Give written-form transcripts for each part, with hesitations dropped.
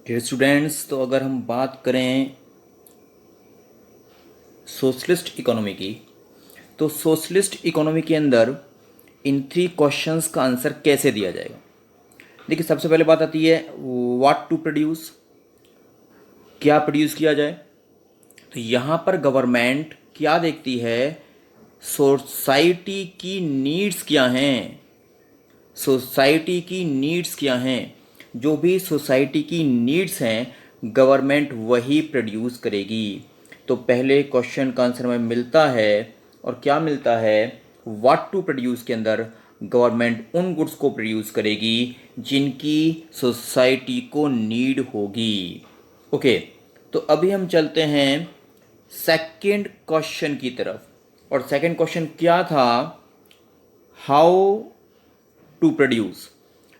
Dear students, तो अगर हम बात करें सोशलिस्ट इकोनॉमी की, तो सोशलिस्ट इकोनॉमी के अंदर इन 3 क्वेश्चंस का आंसर कैसे दिया जाएगा। देखिए, सबसे पहले बात आती है व्हाट टू प्रोड्यूस, क्या प्रोड्यूस किया जाए। तो यहाँ पर गवर्नमेंट क्या देखती है, सोसाइटी की नीड्स क्या हैं। सोसाइटी की नीड्स क्या हैं, जो भी सोसाइटी की नीड्स हैं गवर्नमेंट वही प्रोड्यूस करेगी। तो पहले क्वेश्चन का आंसर हमें मिलता है, और क्या मिलता है, व्हाट टू प्रोड्यूस के अंदर गवर्नमेंट उन गुड्स को प्रोड्यूस करेगी जिनकी सोसाइटी को नीड होगी। ओके, तो अभी हम चलते हैं सेकंड क्वेश्चन की तरफ। और सेकंड क्वेश्चन क्या था, हाउ टू प्रोड्यूस।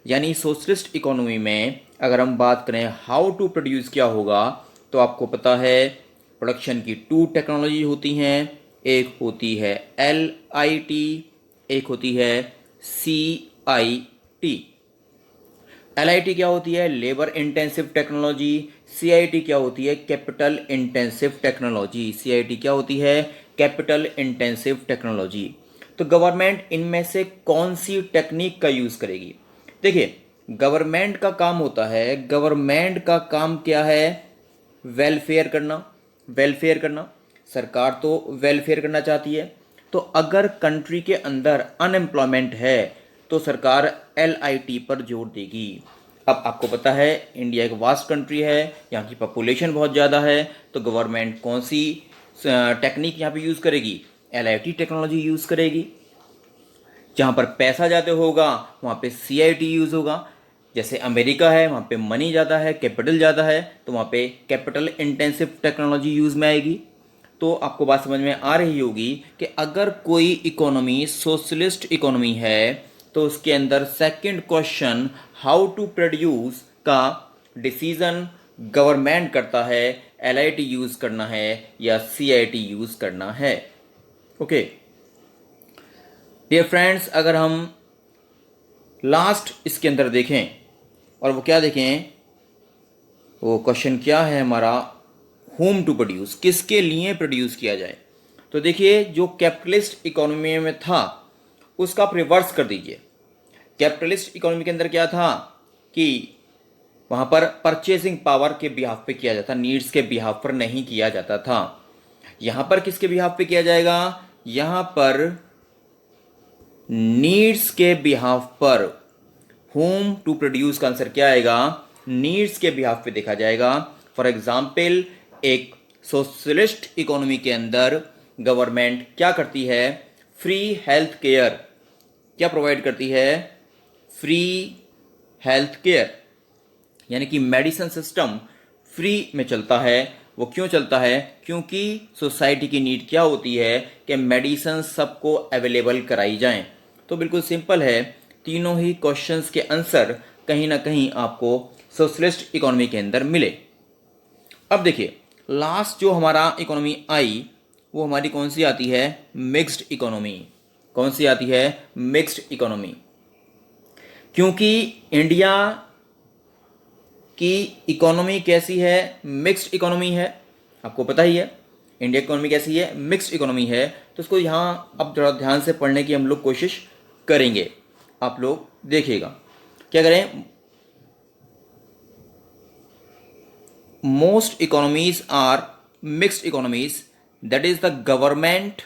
यानी सोशलिस्ट इकोनॉमी में अगर हम बात करें हाउ टू प्रोड्यूस क्या होगा, तो आपको पता है प्रोडक्शन की 2 टेक्नोलॉजी होती हैं। एक होती है LIT, एक होती है CIT। LIT क्या होती है, लेबर इंटेंसिव टेक्नोलॉजी। CIT क्या होती है, कैपिटल इंटेंसिव टेक्नोलॉजी। CIT क्या होती है, कैपिटल इंटेंसिव टेक्नोलॉजी। तो गवर्नमेंट इनमें से कौन सी टेक्निक का यूज़ करेगी। देखिए, गवर्नमेंट का काम होता है, गवर्नमेंट का काम क्या है, वेलफेयर करना। वेलफेयर करना, सरकार तो वेलफेयर करना चाहती है। तो अगर कंट्री के अंदर अनएम्प्लॉयमेंट है तो सरकार LIT पर जोर देगी। अब आपको पता है इंडिया एक वास्ट कंट्री है, यहाँ की पॉपुलेशन बहुत ज़्यादा है, तो गवर्नमेंट कौन सी टेक्निक यहाँ पे यूज़ करेगी, LIT टेक्नोलॉजी यूज़ करेगी। जहाँ पर पैसा ज़्यादा होगा वहाँ पे CIT यूज़ होगा। जैसे अमेरिका है, वहाँ पे मनी ज़्यादा है, कैपिटल ज़्यादा है, तो वहाँ पे कैपिटल इंटेंसिव टेक्नोलॉजी यूज़ में आएगी। तो आपको बात समझ में आ रही होगी कि अगर कोई इकोनॉमी सोशलिस्ट इकोनॉमी है तो उसके अंदर second question how to produce का डिसीजन गवर्नमेंट करता है, LIT यूज़ करना है या CIT यूज़ करना है। ओके डियर फ्रेंड्स, अगर हम लास्ट इसके अंदर देखें, और वो क्या देखें, वो क्वेश्चन क्या है हमारा, होम टू प्रोड्यूस, किसके लिए प्रोड्यूस किया जाए। तो देखिए, जो कैपिटलिस्ट इकोनॉमी में था उसका आप रिवर्स कर दीजिए। कैपिटलिस्ट इकोनॉमी के अंदर क्या था कि वहाँ पर परचेसिंग पावर के बिहाफ पे किया जाता, नीड्स के बिहाफ पर नहीं किया जाता था। यहाँ पर किसके बिहाफ पे किया जाएगा, यहाँ पर नीड्स के बिहाफ पर। होम टू प्रोड्यूस का आंसर क्या आएगा, नीड्स के बिहाफ पे देखा जाएगा। फॉर एग्जाम्पल, एक सोशलिस्ट इकोनॉमी के अंदर गवर्नमेंट क्या करती है, फ्री हेल्थ केयर क्या प्रोवाइड करती है, फ्री हेल्थ केयर, यानी कि मेडिसिन सिस्टम फ्री में चलता है। वो क्यों चलता है, क्योंकि सोसाइटी की नीड क्या होती है कि मेडिसिन सबको अवेलेबल कराई जाएं। तो बिल्कुल सिंपल है, तीनों ही क्वेश्चंस के आंसर कहीं ना कहीं आपको सोशलिस्ट इकोनॉमी के अंदर मिले। अब देखिए, लास्ट जो हमारा इकोनॉमी आई वो हमारी कौन सी आती है, मिक्स्ड इकोनॉमी। कौन सी आती है, मिक्स्ड इकोनॉमी। क्योंकि इंडिया की इकोनॉमी कैसी है, मिक्स्ड इकोनॉमी है। आपको पता ही है इंडिया इकोनॉमी कैसी है, मिक्स्ड इकोनॉमी है। तो इसको यहाँ अब थोड़ा ध्यान से पढ़ने की हम लोग कोशिश करेंगे। आप लोग देखिएगा क्या करें, most economies are mixed economies, that is the government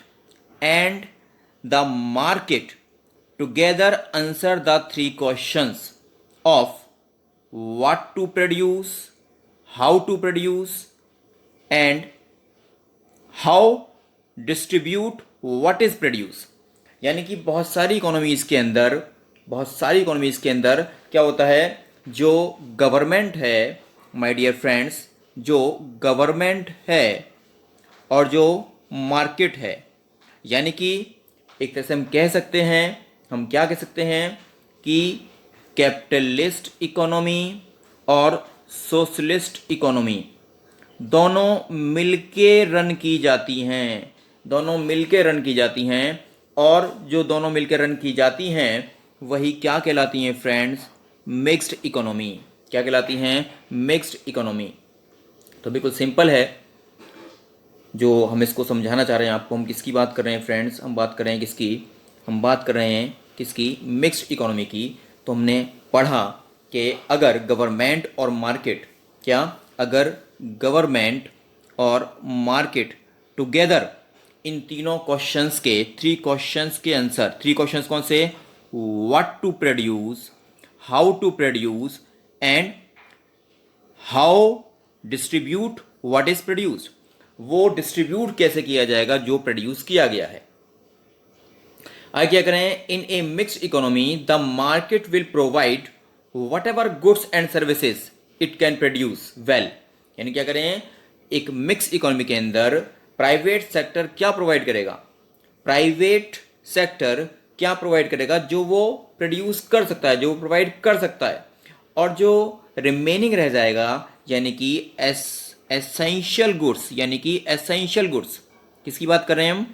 and the market together answer the 3 questions of what to produce, how to produce and how distribute what is produce। यानी कि बहुत सारी इकोनॉमीज़ के अंदर, बहुत सारी इकोनॉमीज़ के अंदर क्या होता है, जो गवर्नमेंट है माय डियर फ्रेंड्स, जो गवर्नमेंट है और जो मार्केट है, यानी कि एक तरह से हम कह सकते हैं, हम क्या कह सकते हैं कि कैपिटलिस्ट इकोनॉमी और सोशलिस्ट इकोनॉमी दोनों मिलके रन की जाती हैं, दोनों मिलके रन की जाती हैं। और जो दोनों मिलकर रन की जाती हैं वही क्या कहलाती हैं फ्रेंड्स, मिक्स्ड इकोनॉमी। क्या कहलाती हैं? Mixed economy. तो बिल्कुल सिंपल है जो हम इसको समझाना चाह रहे हैं आपको। हम किसकी बात कर रहे हैं फ्रेंड्स? हम बात कर रहे हैं किसकी? हम बात कर रहे हैं किसकी? मिक्स्ड इकोनॉमी की। तो हमने पढ़ा कि अगर गवर्नमेंट और मार्केट, क्या? अगर गवर्नमेंट और मार्केट टुगेदर, इन तीनों क्वेश्चंस के, 3 क्वेश्चंस के आंसर, 3 क्वेश्चंस कौन से? What to produce, how to produce and how distribute what is produced. वो डिस्ट्रीब्यूट कैसे किया जाएगा जो प्रोड्यूस किया गया है। आगे क्या करें? In a mixed economy the market will provide whatever goods and services it can produce well. यानी क्या करें? एक मिक्स इकोनॉमी के अंदर प्राइवेट सेक्टर क्या प्रोवाइड करेगा? प्राइवेट सेक्टर क्या प्रोवाइड करेगा? जो वो प्रोड्यूस कर सकता है, जो वो प्रोवाइड कर सकता है। और जो रिमेनिंग रह जाएगा, यानी कि एसेंशियल गुड्स, यानी कि एसेंशियल गुड्स, किसकी बात कर रहे हैं हम?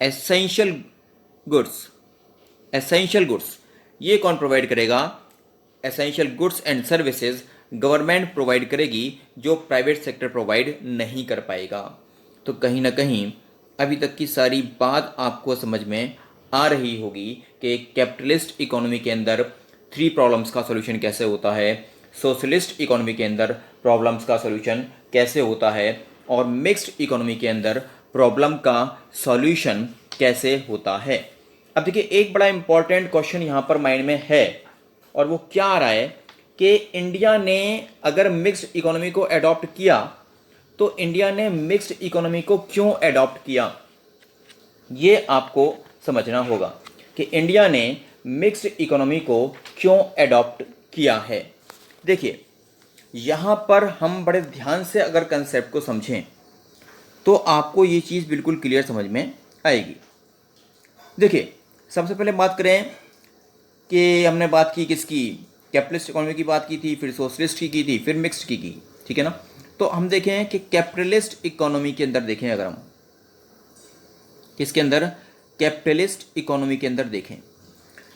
Essential goods. एसेंशियल गुड्स ये कौन प्रोवाइड करेगा? Essential goods and services government provide करेगी, जो प्राइवेट सेक्टर प्रोवाइड नहीं कर पाएगा। तो कहीं ना कहीं अभी तक की सारी बात आपको समझ में आ रही होगी कि कैपिटलिस्ट इकोनॉमी के अंदर 3 प्रॉब्लम्स का सॉल्यूशन कैसे होता है, सोशलिस्ट इकोनॉमी के अंदर प्रॉब्लम्स का सॉल्यूशन कैसे होता है, और मिक्स्ड इकोनॉमी के अंदर प्रॉब्लम का सॉल्यूशन कैसे होता है। अब देखिए, एक बड़ा इंपॉर्टेंट क्वेश्चन यहाँ पर माइंड में है, और वो क्या आ रहा है कि इंडिया ने अगर मिक्स्ड इकोनॉमी को अडॉप्ट किया, तो इंडिया ने मिक्स्ड इकोनॉमी को क्यों अडॉप्ट किया? ये आपको समझना होगा कि इंडिया ने मिक्स्ड इकोनॉमी को क्यों अडॉप्ट किया है। देखिए, यहाँ पर हम बड़े ध्यान से अगर कंसेप्ट को समझें तो आपको ये चीज़ बिल्कुल क्लियर समझ में आएगी। देखिए, सबसे पहले बात करें कि हमने बात की किसकी? कैपिटलिस्ट इकोनॉमी की बात की थी, फिर सोशलिस्ट की थी, फिर मिक्स्ड की, ठीक है ना। तो हम देखें कि कैपिटलिस्ट इकोनॉमी के अंदर देखें, अगर हम किसके अंदर? कैपिटलिस्ट इकोनॉमी के अंदर देखें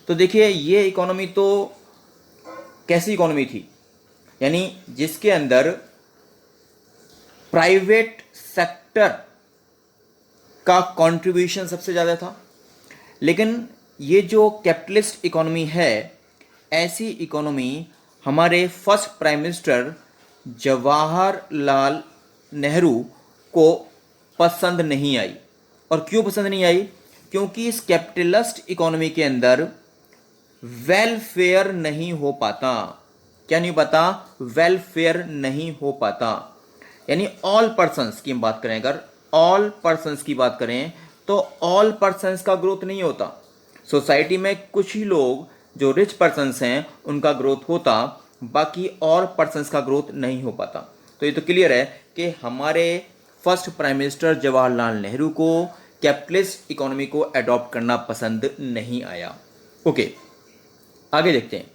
तो देखिए, ये इकोनॉमी तो कैसी इकोनॉमी थी? यानी जिसके अंदर प्राइवेट सेक्टर का कंट्रीब्यूशन सबसे ज़्यादा था। लेकिन ये जो कैपिटलिस्ट इकोनॉमी है, ऐसी इकोनॉमी हमारे first prime minister Jawaharlal Nehru को पसंद नहीं आई। और क्यों पसंद नहीं आई? क्योंकि इस कैपिटलिस्ट इकोनॉमी के अंदर वेलफेयर नहीं हो पाता। क्या नहीं हो पाता? वेलफेयर नहीं हो पाता। यानी ऑल पर्सन्स की हम बात करें, अगर ऑल पर्सन्स की बात करें तो ऑल पर्सन्स का ग्रोथ नहीं होता। सोसाइटी में कुछ ही लोग जो रिच पर्सन्स हैं उनका ग्रोथ होता, बाकी और पर्सन्स का ग्रोथ नहीं हो पाता। तो ये तो क्लियर है कि हमारे first prime minister Jawaharlal Nehru को कैपिटलिस्ट इकोनॉमी को अडॉप्ट करना पसंद नहीं आया। ओके, आगे देखते हैं।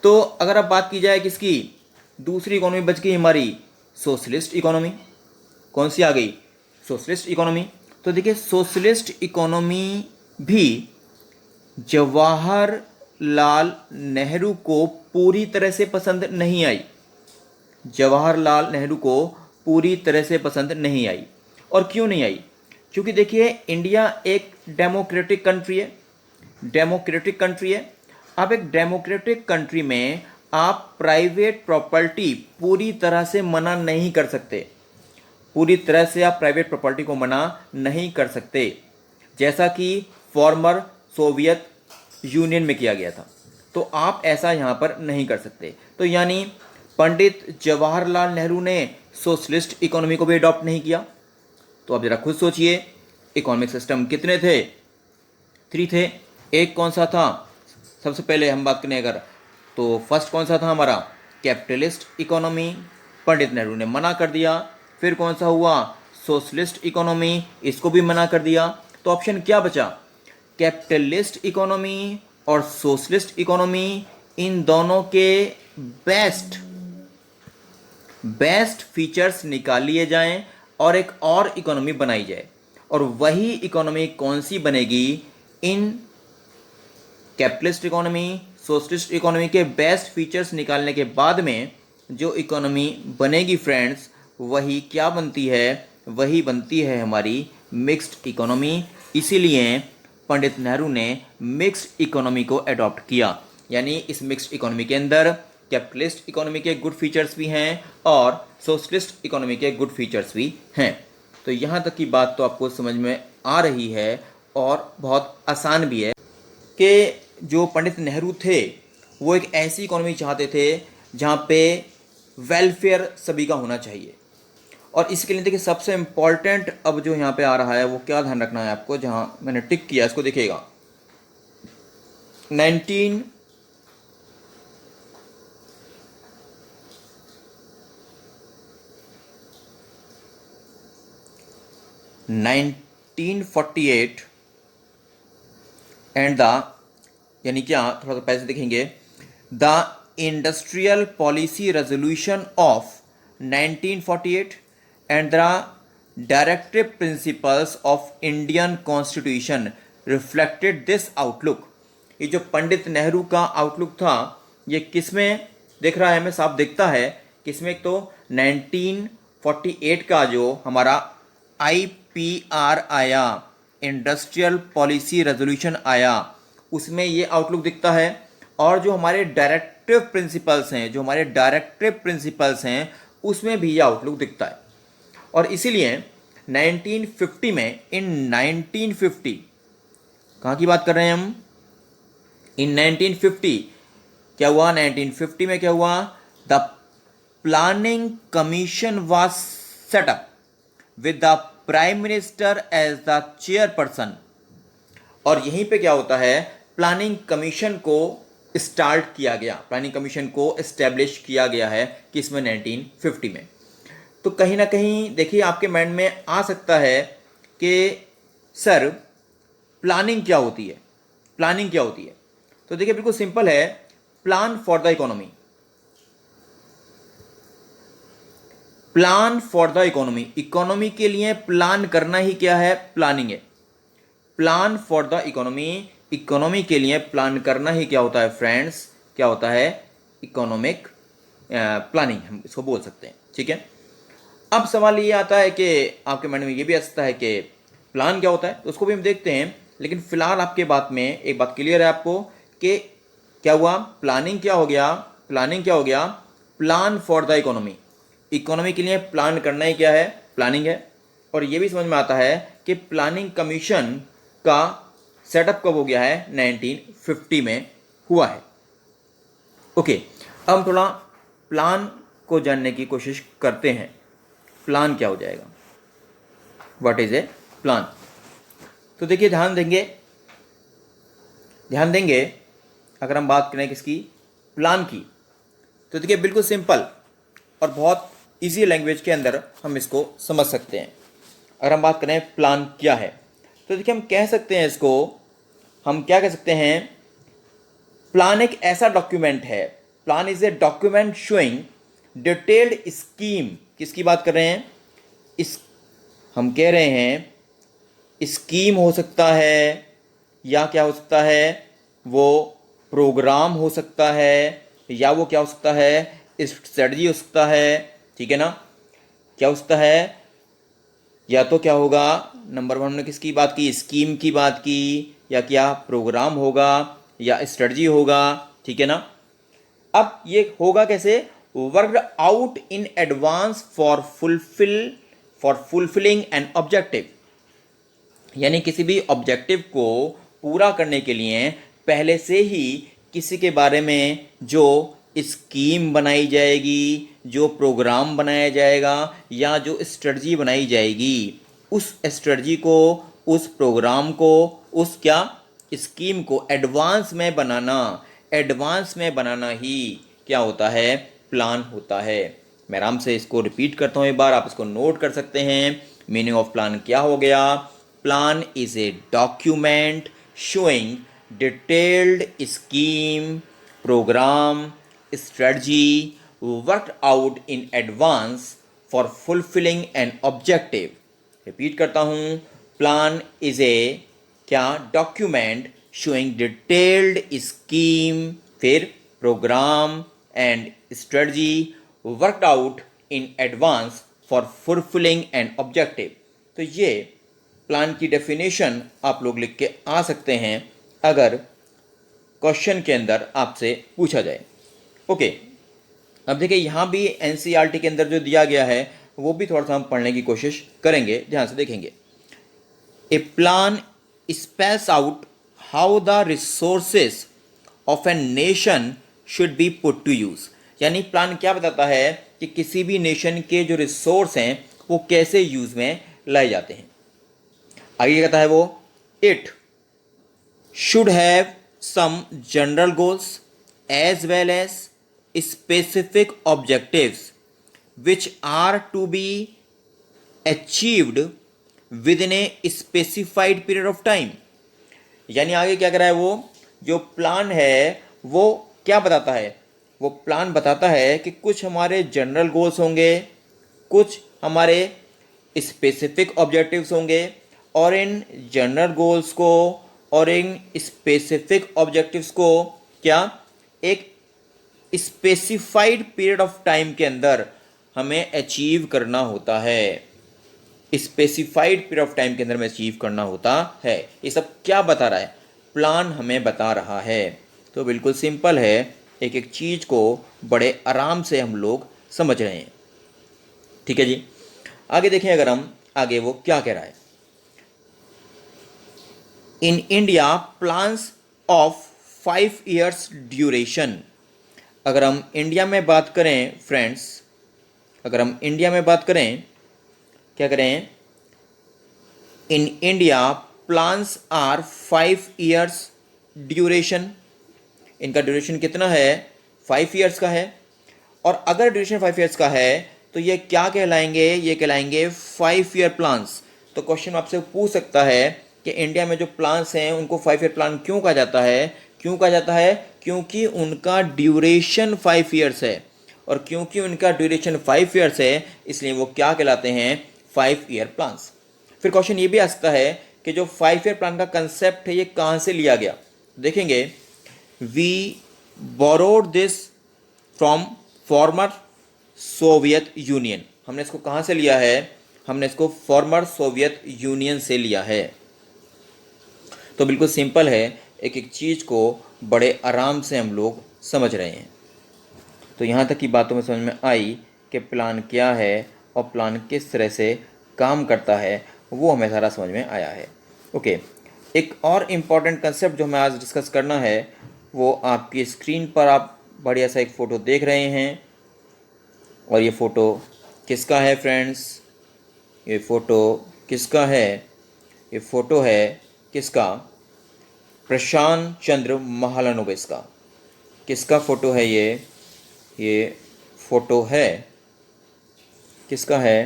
तो अगर अब बात की जाए किसकी? दूसरी इकोनॉमी बच गई हमारी, सोशलिस्ट इकोनॉमी। कौन सी आ गई? Socialist economy. तो देखिए, सोशलिस्ट इकोनॉमी भी जवाहरलाल नेहरू को पूरी तरह से पसंद नहीं आई। जवाहरलाल नेहरू को पूरी तरह से पसंद नहीं आई। और क्यों नहीं आई? क्योंकि देखिए, इंडिया एक डेमोक्रेटिक कंट्री है। डेमोक्रेटिक कंट्री है। अब एक डेमोक्रेटिक कंट्री में आप प्राइवेट प्रॉपर्टी पूरी तरह से मना नहीं कर सकते। पूरी तरह से आप प्राइवेट प्रॉपर्टी को मना नहीं कर सकते, जैसा कि फॉर्मर सोवियत यूनियन में किया गया था। तो आप ऐसा यहाँ पर नहीं कर सकते। तो यानी पंडित जवाहरलाल नेहरू ने सोशलिस्ट इकोनॉमी को भी अडॉप्ट नहीं किया। तो अब जरा खुद सोचिए, इकोनॉमिक सिस्टम कितने थे? 3 थे। एक कौन सा था? सबसे पहले हम बात करें अगर, तो फर्स्ट कौन सा था हमारा? कैपिटलिस्ट इकोनॉमी, पंडित नेहरू ने मना कर दिया। फिर कौन सा हुआ? सोशलिस्ट इकोनॉमी, इसको भी मना कर दिया। तो ऑप्शन क्या बचा? कैपिटलिस्ट इकोनॉमी और सोशलिस्ट इकोनॉमी, इन दोनों के बेस्ट फीचर्स निकाल लिए जाएं और एक और इकोनॉमी बनाई जाए। और वही इकोनॉमी कौन सी बनेगी? इन कैपिटलिस्ट इकोनॉमी, सोशलिस्ट इकोनॉमी के बेस्ट फीचर्स निकालने के बाद में जो इकोनॉमी बनेगी फ्रेंड्स, वही क्या बनती है, वही बनती है हमारी मिक्स्ड इकोनॉमी। इसीलिए पंडित नेहरू ने मिक्स्ड इकोनॉमी को अडॉप्ट किया। यानी इस मिक्स्ड इकोनॉमी के अंदर कैपिटलिस्ट इकोनॉमी के गुड फीचर्स भी हैं और सोशलिस्ट इकोनॉमी के गुड फीचर्स भी हैं। तो यहाँ तक की बात तो आपको समझ में आ रही है और बहुत आसान भी है कि जो पंडित नेहरू थे वो एक ऐसी इकोनॉमी चाहते थे जहाँ पे वेलफेयर सभी का होना चाहिए। और इसके लिए देखिए सबसे इम्पॉर्टेंट अब जो यहाँ पे आ रहा है वो क्या ध्यान रखना है आपको, जहाँ मैंने टिक किया इसको देखिएगा। 1948 एंड द, यानी क्या, थोड़ा सा पैसे देखेंगे, the industrial policy resolution of 1948 and the directive principles of Indian constitution reflected this outlook. ये जो पंडित नेहरू का आउटलुक था ये किसमें दिख रहा है, हमें साफ दिखता है किसमें। एक तो 1948 का जो हमारा IPR आया, इंडस्ट्रियल पॉलिसी रेजोल्यूशन आया, उसमें ये आउटलुक दिखता है। और जो हमारे डायरेक्टिव प्रिंसिपल्स हैं उसमें भी ये आउटलुक दिखता है। और इसीलिए 1950 में, इन 1950, कहाँ की बात कर रहे हैं हम, इन 1950 क्या हुआ, 1950 में क्या हुआ, the planning commission was set up with the prime minister as the chairperson. और यहीं पे क्या होता है, प्लानिंग कमीशन को स्टार्ट किया गया, प्लानिंग कमीशन को एस्टेब्लिश किया गया है किसमें, 1950 में। तो कहीं ना कहीं देखिए आपके माइंड में आ सकता है कि सर प्लानिंग क्या होती है, प्लानिंग क्या होती है। तो देखिए बिल्कुल सिंपल है, plan for the economy, plan for the economy, economy के लिए प्लान करना ही क्या है, प्लानिंग है। Plan for the economy, economy के लिए प्लान करना ही क्या होता है फ्रेंड्स, क्या होता है, इकोनॉमिक प्लानिंग हम इसको बोल सकते हैं। ठीक है, अब सवाल ये आता है कि आपके माइंड में ये भी आ सकता है कि प्लान क्या होता है, तो उसको भी हम देखते हैं। लेकिन फिलहाल आपके बात में एक बात क्लियर है आपको कि क्या हुआ, प्लानिंग क्या हो गया, प्लानिंग क्या हो गया, plan for the economy, economy के लिए प्लान करना ही क्या है, प्लानिंग है। और ये भी समझ में आता है कि प्लानिंग कमीशन का सेटअप कब हो गया है, 1950 में हुआ है। ओके, अब हम थोड़ा प्लान को जानने की कोशिश करते हैं। प्लान क्या हो जाएगा, व्हाट इज ए प्लान। तो देखिए ध्यान देंगे अगर हम बात करें किसकी, प्लान की, तो देखिए बिल्कुल सिंपल और बहुत इजी लैंग्वेज के अंदर हम इसको समझ सकते हैं। अगर हम बात करें प्लान क्या है, तो देखिए हम कह सकते हैं इसको, हम क्या कह सकते हैं, प्लान एक ऐसा डॉक्यूमेंट है, plan is a document showing detailed scheme. किसकी बात कर रहे हैं, इस, हम कह रहे हैं स्कीम हो सकता है, या क्या हो सकता है, वो प्रोग्राम हो सकता है, या वो क्या हो सकता है, स्ट्रेटजी हो सकता है। ठीक है ना, क्या हो सकता है, या तो क्या होगा, नंबर 1 हमने किसकी बात की, स्कीम की बात की, या क्या प्रोग्राम होगा या स्ट्रेटजी होगा। ठीक है ना, अब ये होगा कैसे, worked out in advance for fulfilling an objective, यानी किसी भी ऑब्जेक्टिव को पूरा करने के लिए पहले से ही किसी के बारे में जो स्कीम बनाई जाएगी, जो प्रोग्राम बनाया जाएगा, या जो स्ट्रेटजी बनाई जाएगी, उस स्ट्रेटजी को, उस प्रोग्राम को, उस क्या स्कीम को एडवांस में बनाना ही क्या होता है, प्लान होता है। मैं आराम से इसको रिपीट करता हूँ एक बार, आप इसको नोट कर सकते हैं। मीनिंग ऑफ प्लान क्या हो गया, plan is a document showing detailed scheme, programme, strategy worked out in advance for fulfilling an objective। Repeat करता हूं, प्लान इज ए क्या, डॉक्यूमेंट showing detailed scheme, फिर programme and strategy worked out in advance for fulfilling an objective. तो ये plan की definition आप लोग लिख के आ सकते हैं अगर क्वेश्चन के अंदर आपसे पूछा जाए। ओके, अब देखिए यहाँ भी एनसीईआरटी के अंदर जो दिया गया है वो भी थोड़ा सा हम पढ़ने की कोशिश करेंगे, ध्यान से देखेंगे। A plan spells out how the resources of an nation should be put to use. यानी प्लान क्या बताता है कि किसी भी नेशन के जो रिसोर्स हैं वो कैसे यूज में लाए जाते हैं। आगे क्या कहता है वो, it should have some general goals as well as specific objectives which are to be achieved within a specified period of time। यानी आगे क्या कर रहा है वो, जो प्लान है वो क्या बताता है, वो प्लान बताता है कि कुछ हमारे जनरल गोल्स होंगे, कुछ हमारे स्पेसिफिक ऑब्जेक्टिव्स होंगे, और इन जनरल गोल्स को और इन स्पेसिफिक ऑब्जेक्टिव्स को क्या एक स्पेसिफाइड पीरियड ऑफ टाइम के अंदर हमें अचीव करना होता है। स्पेसिफाइड पीरियड ऑफ टाइम के अंदर में अचीव करना होता है। ये सब क्या बता रहा है, प्लान हमें बता रहा है। तो बिल्कुल सिंपल है, एक एक चीज को बड़े आराम से हम लोग समझ रहे हैं। ठीक है जी, आगे देखें अगर हम आगे वो क्या कह रहा है। इन India plans of 5 years duration. अगर हम इंडिया में बात करें फ्रेंड्स, अगर हम इंडिया में बात करें, क्या करें, in India plans are 5 years duration. इनका ड्यूरेशन कितना है, 5 years का है। और अगर ड्यूरेशन 5 years का है तो ये क्या कहलाएंगे, ये कहलाएंगे 5 year प्लान्स। तो क्वेश्चन आपसे पूछ सकता है कि इंडिया में जो प्लान्स हैं उनको 5 year प्लान क्यों कहा जाता है। क्यों कहा जाता है, क्योंकि उनका ड्यूरेशन 5 years है, और क्योंकि उनका ड्यूरेशन 5 years है इसलिए वो क्या कहलाते हैं, 5 year प्लान्स। फिर क्वेश्चन ये भी आ सकता है कि जो 5 year प्लान का कंसेप्ट है ये कहाँ से लिया गया। देखेंगे, we borrowed this from former Soviet Union. हमने इसको कहाँ से लिया है, हमने इसको फॉर्मर सोवियत यूनियन से लिया है। तो बिल्कुल सिंपल है, एक एक चीज़ को बड़े आराम से हम लोग समझ रहे हैं। तो यहाँ तक की बातों में समझ में आई कि प्लान क्या है और प्लान किस तरह से काम करता है, वो हमें सारा समझ में आया है। ओके, एक और इम्पॉर्टेंट कंसेप्ट जो हमें आज डिस्कस करना है वो आपकी स्क्रीन पर आप बढ़िया सा एक फ़ोटो देख रहे हैं। और ये फ़ोटो किसका है फ्रेंड्स, ये फ़ोटो किसका है, ये फ़ोटो है किसका, प्रशांत चंद्र महालनोबिस का। किसका फ़ोटो है ये फ़ोटो है किसका है,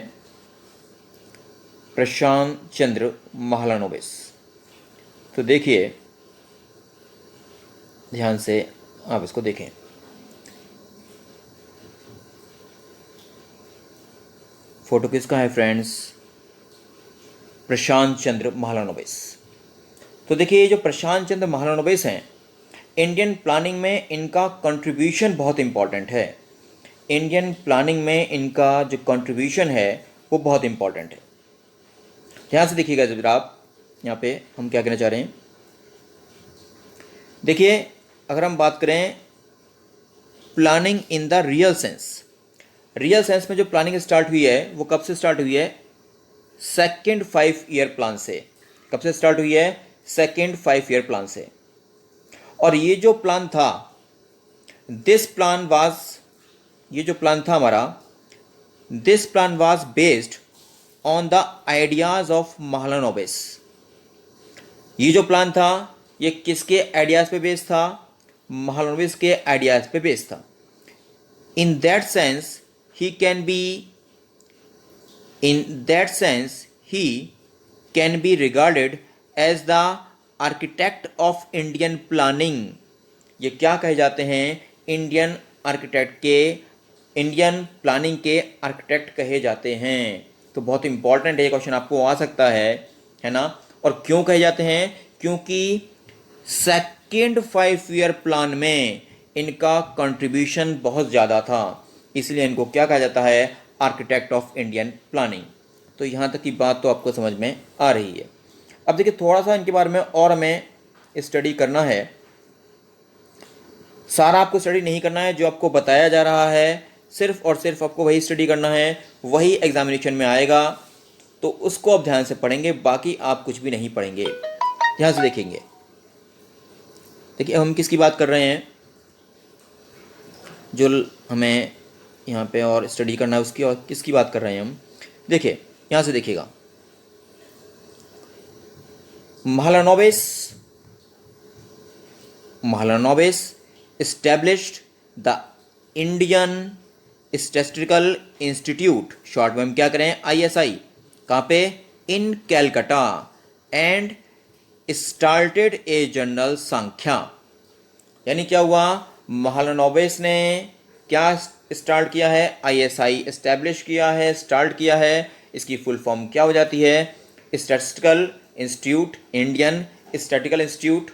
प्रशांत चंद्र महालनोबिस। तो देखिए ध्यान से आप इसको देखें। फ़ोटो किसका है फ्रेंड्स, प्रशांत चंद्र महालनोबिस। तो देखिए, ये जो प्रशांत चंद्र महालनोबिस हैं, इंडियन प्लानिंग में इनका कंट्रीब्यूशन बहुत इम्पॉर्टेंट है। इंडियन प्लानिंग में इनका जो कंट्रीब्यूशन है वो बहुत इम्पॉर्टेंट है। ध्यान से देखिएगा जरा आप, यहाँ पे हम क्या कहना चाह रहे हैं। देखिए, अगर हम बात करें planning in the real sense, real sense में जो प्लानिंग स्टार्ट हुई है वो कब से स्टार्ट हुई है, सेकेंड 5 year प्लान से। कब से स्टार्ट हुई है, सेकेंड 5 year प्लान से। और ये जो प्लान था, दिस प्लान वाज, ये जो प्लान था हमारा, this plan was based on the ideas of Mahalanobis. ये जो प्लान था ये किसके आइडियाज पे बेस्ड था, महालनोबिस के आइडियाज पे बेस्ड था। In that sense he can be, in that sense he can be regarded as the architect of Indian planning. ये क्या कहे जाते हैं, इंडियन आर्किटेक्ट के, इंडियन प्लानिंग के आर्किटेक्ट कहे जाते हैं। तो बहुत इंपॉर्टेंट है, ये क्वेश्चन आपको आ सकता है ना। और क्यों कहे जाते हैं, क्योंकि सेकेंड 5 year प्लान में इनका कंट्रीब्यूशन बहुत ज़्यादा था, इसलिए इनको क्या कहा जाता है, आर्किटेक्ट ऑफ इंडियन प्लानिंग। तो यहाँ तक की बात तो आपको समझ में आ रही है। अब देखिए थोड़ा सा इनके बारे में और हमें स्टडी करना है। सारा आपको स्टडी नहीं करना है, जो आपको बताया जा रहा है सिर्फ और सिर्फ आपको वही स्टडी करना है, वही एग्जामिनेशन में आएगा, तो उसको आप ध्यान से पढ़ेंगे, बाकी आप कुछ भी नहीं पढ़ेंगे, ध्यान से देखेंगे। देखिए हम किसकी बात कर रहे हैं, जो हमें यहाँ पे और स्टडी करना है उसकी, और किसकी बात कर रहे हैं हम। देखिए यहाँ से देखिएगा, Mahalanobis established the Indian Statistical Institute, short में हम क्या करें, ISI, कहाँ पे, in Calcutta, and started a journal Sankhya. यानी क्या हुआ, महालानोबिस ने क्या स्टार्ट किया है, ISI एस्टेब्लिश किया है, स्टार्ट किया है। इसकी फुल फॉर्म क्या हो जाती है, statistical institute, Indian statistical institute.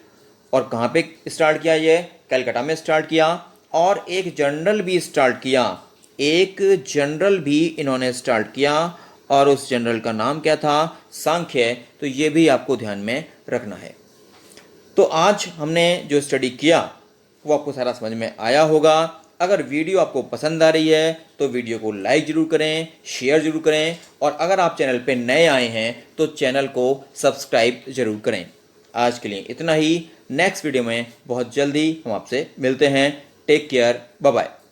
और कहाँ पे स्टार्ट किया, ये कलकत्ता में स्टार्ट किया। और एक जर्नल भी स्टार्ट किया, एक जर्नल भी इन्होंने स्टार्ट किया, और उस जर्नल का नाम क्या था, सांख्य। तो ये भी आपको ध्यान में रखना है। तो आज हमने जो स्टडी किया वो आपको सारा समझ में आया होगा। अगर वीडियो आपको पसंद आ रही है तो वीडियो को लाइक ज़रूर करें, शेयर ज़रूर करें, और अगर आप चैनल पे नए आए हैं तो चैनल को सब्सक्राइब ज़रूर करें। आज के लिए इतना ही, नेक्स्ट वीडियो में बहुत जल्दी हम आपसे मिलते हैं। Take care, bye bye.